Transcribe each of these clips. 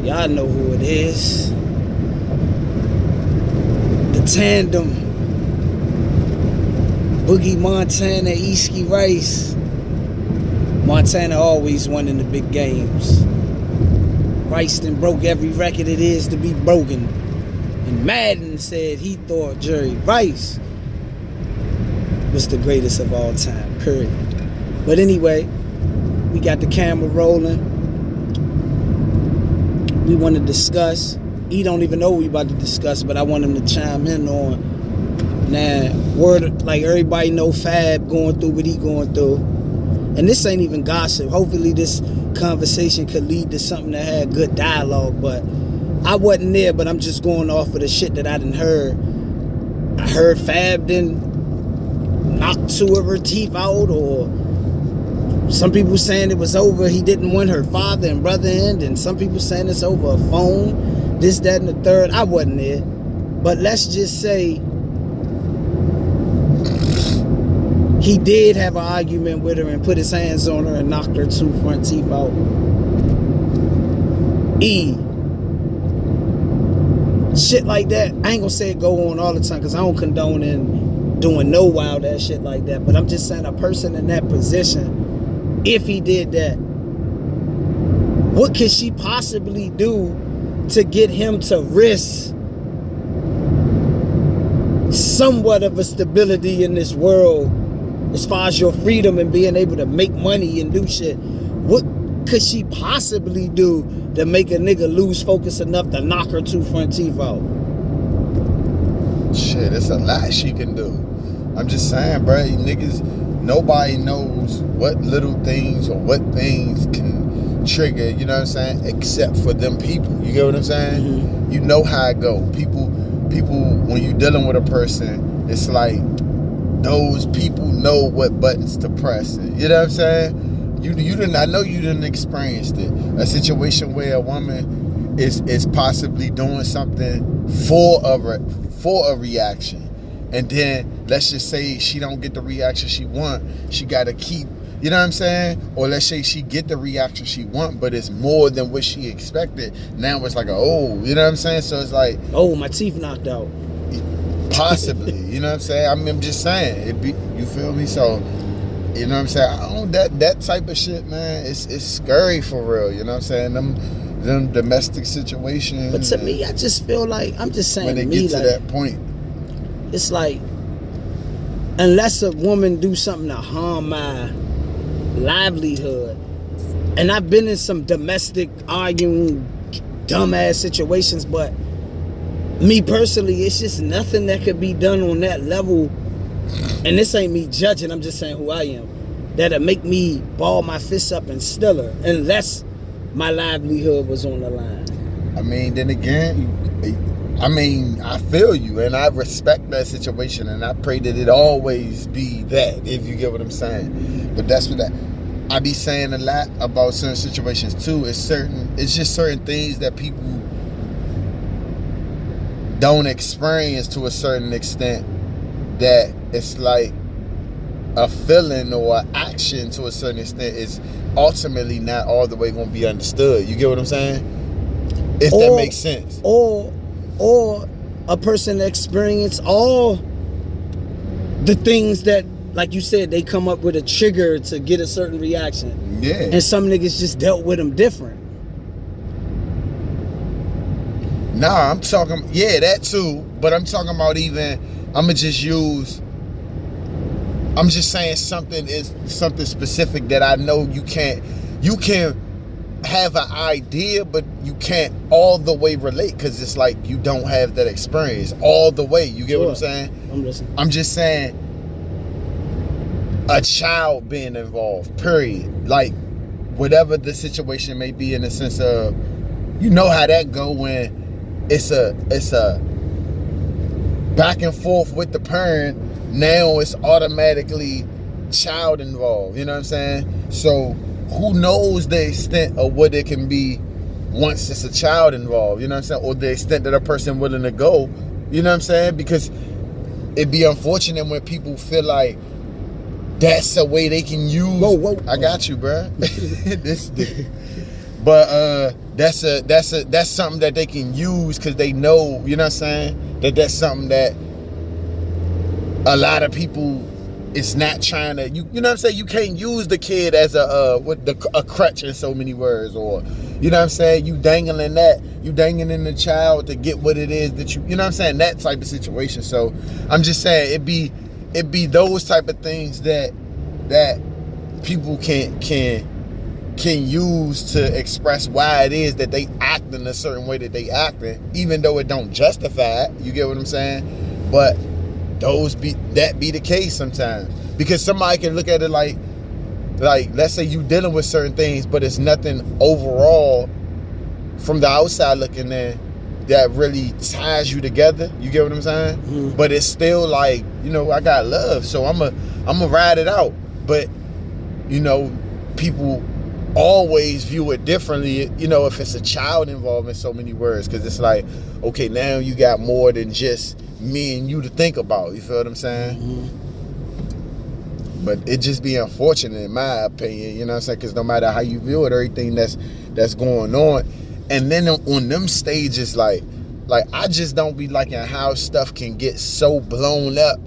Y'all know who it is. The tandem. Boogie Montana, Eski Rice. Montana always won in the big games. Rice then broke every record it is to be broken. And Madden said he thought Jerry Rice was the greatest of all time, period. But anyway, we got the camera rolling. We want to discuss. He don't even know what we about to discuss, but I want him to chime in on. Now, word, like everybody know FaB going through what he going through. And this ain't even gossip. Hopefully this conversation could lead to something that had good dialogue, but I wasn't there, but I'm just going off of the shit that I done heard. I heard FaB done knocked two of her teeth out, or some people saying it was over. He didn't want her father and brother in, and some people saying it's over a phone, this, that, and the third. I wasn't there. But let's just say he did have an argument with her and put his hands on her and knocked her two front teeth out. Shit like that, I ain't gonna say it go on all the time because I don't condone in doing no wild ass shit like that. But I'm just saying, a person in that position, if he did that, what could she possibly do to get him to risk somewhat of a stability in this world as far as your freedom and being able to make money and do shit? What could she possibly do to make a nigga lose focus enough to knock her two front teeth out? Shit, it's a lot she can do. I'm just saying, bro, niggas, nobody knows what little things or what things can trigger, you know what I'm saying, except for them people. You get what I'm saying? Mm-hmm. You know how it go. People, when you dealing with a person, it's like those people know what buttons to press. You know what I'm saying? You didn't. I know you didn't experience it. A situation where a woman is possibly doing something for a reaction, and then let's just say she don't get the reaction she want. She got to keep. You know what I'm saying? Or let's say she get the reaction she want, but it's more than what she expected. Now it's like, oh, you know what I'm saying? So it's like, oh, my teeth knocked out. Possibly, you know what I'm saying? I mean, I'm just saying, you feel me? So, you know what I'm saying? I don't, that type of shit, man, it's scary for real, you know what I'm saying? Them domestic situations. But to me, I just feel like, I'm just saying, when they get to that point, it's like, unless a woman do something to harm my livelihood, and I've been in some domestic arguing dumbass situations, but me personally, it's just nothing that could be done on that level. And this ain't me judging, I'm just saying who I am, that'll make me ball my fists up and still her, unless my livelihood was on the line. I mean, then again, I mean, I feel you, and I respect that situation, and I pray that it always be that, if you get what I'm saying. But that's what I be saying a lot about certain situations too. It's just certain things that people don't experience to a certain extent, that it's like a feeling or an action to a certain extent is ultimately not all the way going to be understood. You get what I'm saying? If that makes sense. Or a person experience all the things that, like you said, they come up with a trigger to get a certain reaction. Yeah. And some niggas just dealt with them different. Nah, I'm talking, yeah, that too. But I'm talking about I'm just saying something specific that I know you can have an idea, but you can't all the way relate, because it's like you don't have that experience all the way. You get what I'm saying? I'm listening. I'm just saying a child being involved, period. Like, whatever the situation may be, in the sense of, you know how that go when it's a back and forth with the parent. Now it's automatically child involved, you know what I'm saying? So who knows the extent of what it can be once it's a child involved, you know what I'm saying? Or the extent that a person willing to go, you know what I'm saying? Because it'd be unfortunate when people feel like that's a way they can use. Whoa. I got you, bro. This But that's something that they can use because they know, you know what I'm saying, that's something that a lot of people is not trying to, you know what I'm saying, you can't use the kid as a crutch in so many words, or you know what I'm saying, you dangling the child to get what it is that you know what I'm saying, that type of situation. So I'm just saying it be those type of things that people can use to express why it is that they act in a certain way that they acting, even though it don't justify it. You get what I'm saying? But that be the case sometimes, because somebody can look at it like let's say you dealing with certain things, but it's nothing overall from the outside looking in that really ties you together. You get what I'm saying? Mm-hmm. But it's still like, you know, I got love, so I'm a ride it out. But you know, people always view it differently, you know, if it's a child involved in so many words, because it's like, okay, now you got more than just me and you to think about. You feel what I'm saying? Mm-hmm. But it just be unfortunate in my opinion, you know what I'm saying, because no matter how you view it, everything that's going on, and then on them stages, like I just don't be liking how stuff can get so blown up,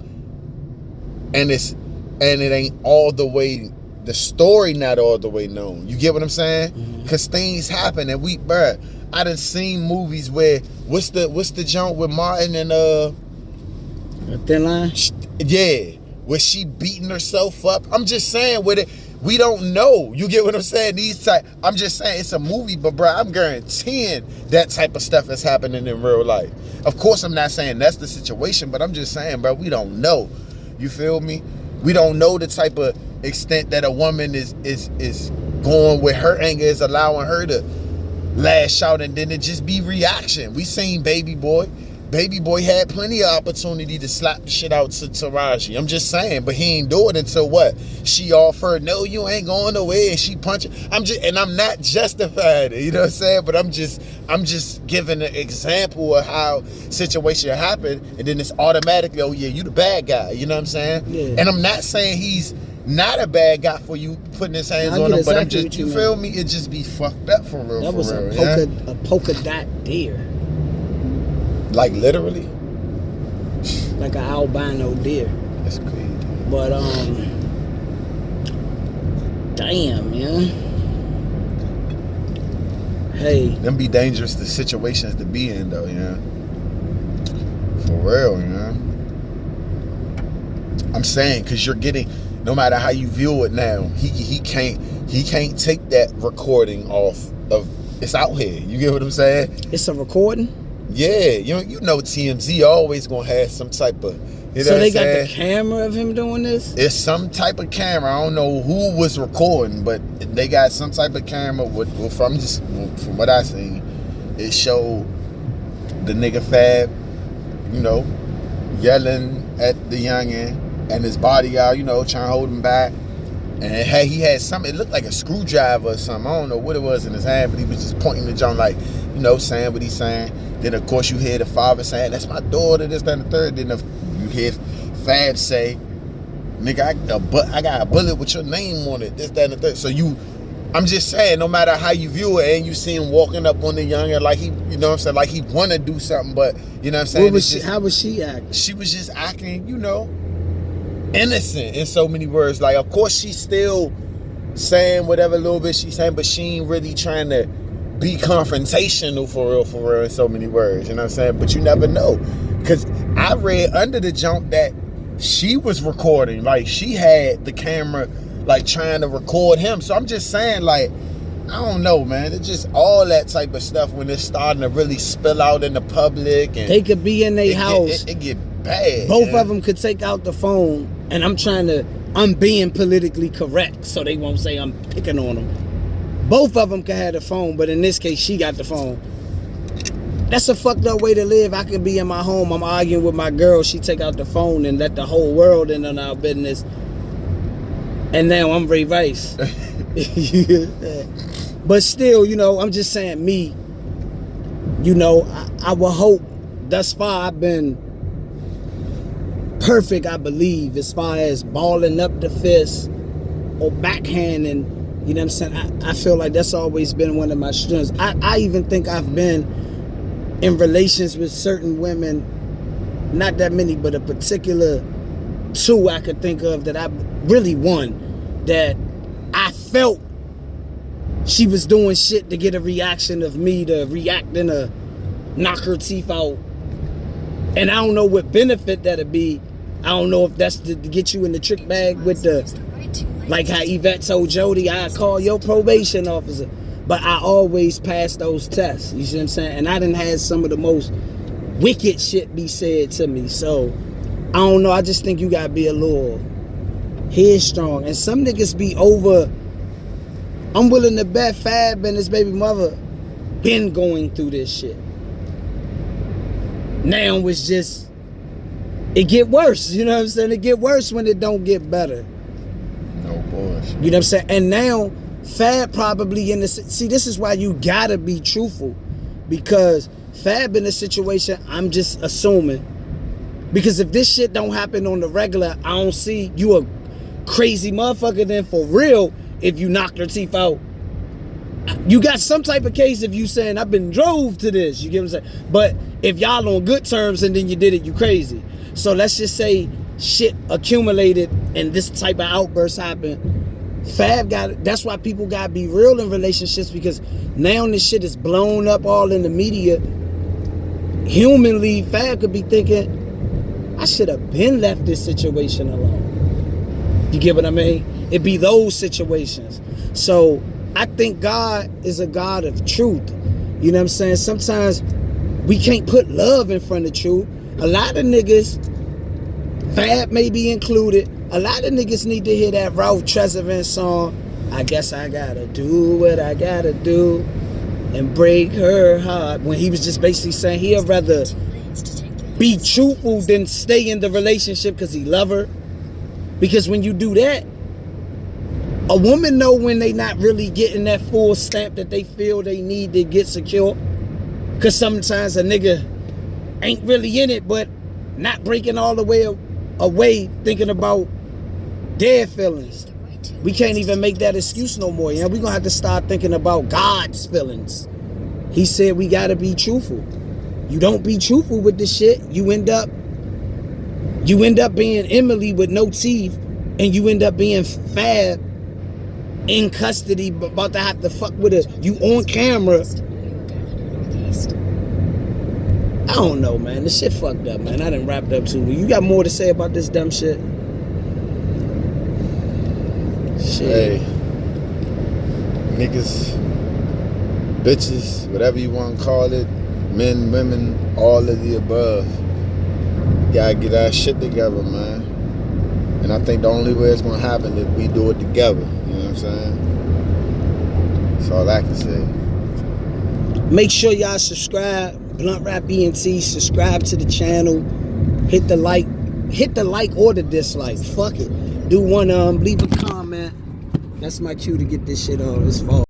and it ain't all the way, the story not all the way known. You get what I'm saying? Because things happen, and I done seen movies where what's the jump with Martin and Thin Line? Yeah, where she beating herself up. I'm just saying with it, we don't know. You get what I'm saying? I'm just saying it's a movie, but bro, I'm guaranteeing that type of stuff is happening in real life. Of course, I'm not saying that's the situation, but I'm just saying, bro, we don't know. You feel me? We don't know the type of extent that a woman is going with her anger, is allowing her to lash out, and then it just be reaction. We seen Baby Boy. Baby Boy had plenty of opportunity to slap the shit out to Taraji. I'm just saying, but he ain't do it until what? She offered, no, you ain't going away, and she punched. I'm not justifying it, you know what I'm saying? But I'm just giving an example of how situation happened, and then it's automatically, oh yeah, you the bad guy, you know what I'm saying? Yeah. And I'm not saying he's not a bad guy for you putting his hands on him, but I'm just, you feel me? It just be fucked up for real. That was a polka dot deer. Like literally? Like an albino deer. That's crazy. But damn, man. Hey. Them be dangerous, the situations to be in though, yeah. For real, you know. I'm saying, cause you're getting, no matter how you view it now, he can't take that recording off of, it's out here. You get what I'm saying? It's a recording? Yeah, you know TMZ always gonna have some type of, you know. So they got the camera of him doing this? It's some type of camera. I don't know who was recording, but they got some type of camera from what I seen. It showed the nigga FaB, you know, yelling at the youngin and his bodyguard, you know, trying to hold him back. And he had something, it looked like a screwdriver or something. I don't know what it was in his hand, but he was just pointing the John, like, you know, saying what he's saying. Then of course you hear the father saying, that's my daughter, this, that, and the third. Then you hear FaB say, nigga, I got a bullet with your name on it, this, that, and the third. So I'm just saying, no matter how you view it, and you see him walking up on the youngin, like he, you know what I'm saying, like he want to do something, but you know what I'm saying? How was she acting? She was just acting, you know, innocent in so many words. Like, of course she's still saying whatever little bit she's saying, but she ain't really trying to be confrontational for real in so many words, you know what I'm saying? But you never know, because I read under the jump that she was recording, like she had the camera like trying to record him. So I'm just saying, like, I don't know, man, it's just all that type of stuff when it's starting to really spill out in the public, and they could be in their house, it get bad. Both of them could take out the phone, and I'm being politically correct, so they won't say I'm picking on them. Both of them could have the phone, but in this case, she got the phone. That's a fucked up way to live. I could be in my home, I'm arguing with my girl, she take out the phone and let the whole world in on our business. And now I'm Ray Rice. But still, you know, I'm just saying, me, you know, I will hope, thus far I've been perfect, I believe, as far as balling up the fist or backhanding You know what I'm saying? I feel like that's always been one of my strengths. I even think I've been in relations with certain women, not that many, but a particular 2 I could think of that I really won, that I felt she was doing shit to get a reaction of me to react and to knock her teeth out. And I don't know what benefit that'd be. I don't know if that's to get you in the trick bag with the, like how Yvette told Jody, I call your probation officer. But I always pass those tests. You see what I'm saying? And I done had some of the most wicked shit be said to me. So, I don't know. I just think you gotta be a little headstrong. And some niggas be over. I'm willing to bet FaB and his baby mother been going through this shit. Now it's just, it get worse. You know what I'm saying? It get worse when it don't get better. No bullshit. You know what I'm saying? And now FaB probably in the, see, this is why you gotta be truthful, because FaB in a situation, I'm just assuming, because if this shit don't happen on the regular, I don't see you a crazy motherfucker then for real. If you knocked her teeth out, you got some type of case if you saying I've been drove to this, you get what I'm saying? But if y'all on good terms and then you did it, you crazy. So let's just say shit accumulated and this type of outburst happened. FaB got it. That's why people gotta be real in relationships, because now this shit is blown up all in the media. Humanly, FaB could be thinking, I should have been left this situation alone. You get what I mean? It be those situations. So I think God is a God of truth. You know what I'm saying? Sometimes we can't put love in front of truth. A lot of niggas, FaB may be included, a lot of niggas need to hear that Ralph Tresvant song, I guess I gotta do what I gotta do and break her heart, when he was just basically saying he'd rather be truthful than stay in the relationship because he love her. Because when you do that, a woman know when they not really getting that full stamp that they feel they need to get secure. Because sometimes a nigga ain't really in it, but not breaking all the way away thinking about their feelings. We can't even make that excuse no more. You know, we're going to have to start thinking about God's feelings. He said we got to be truthful. You don't be truthful with this shit, you end up being Emily with no teeth, and you end up being FaB in custody, about to have to fuck with her. You on camera. I don't know, man. This shit fucked up, man. I done wrapped up too. You got more to say about this dumb shit? Shit. Hey, niggas, bitches, whatever you want to call it, men, women, all of the above. We gotta get our shit together, man. And I think the only way it's gonna happen is we do it together. You know what I'm saying? That's all I can say. Make sure y'all subscribe. BluntRapENT. Subscribe to the channel. Hit the like or the dislike. Fuck it. Do one leave a comment. That's my cue to get this shit on. It's fall.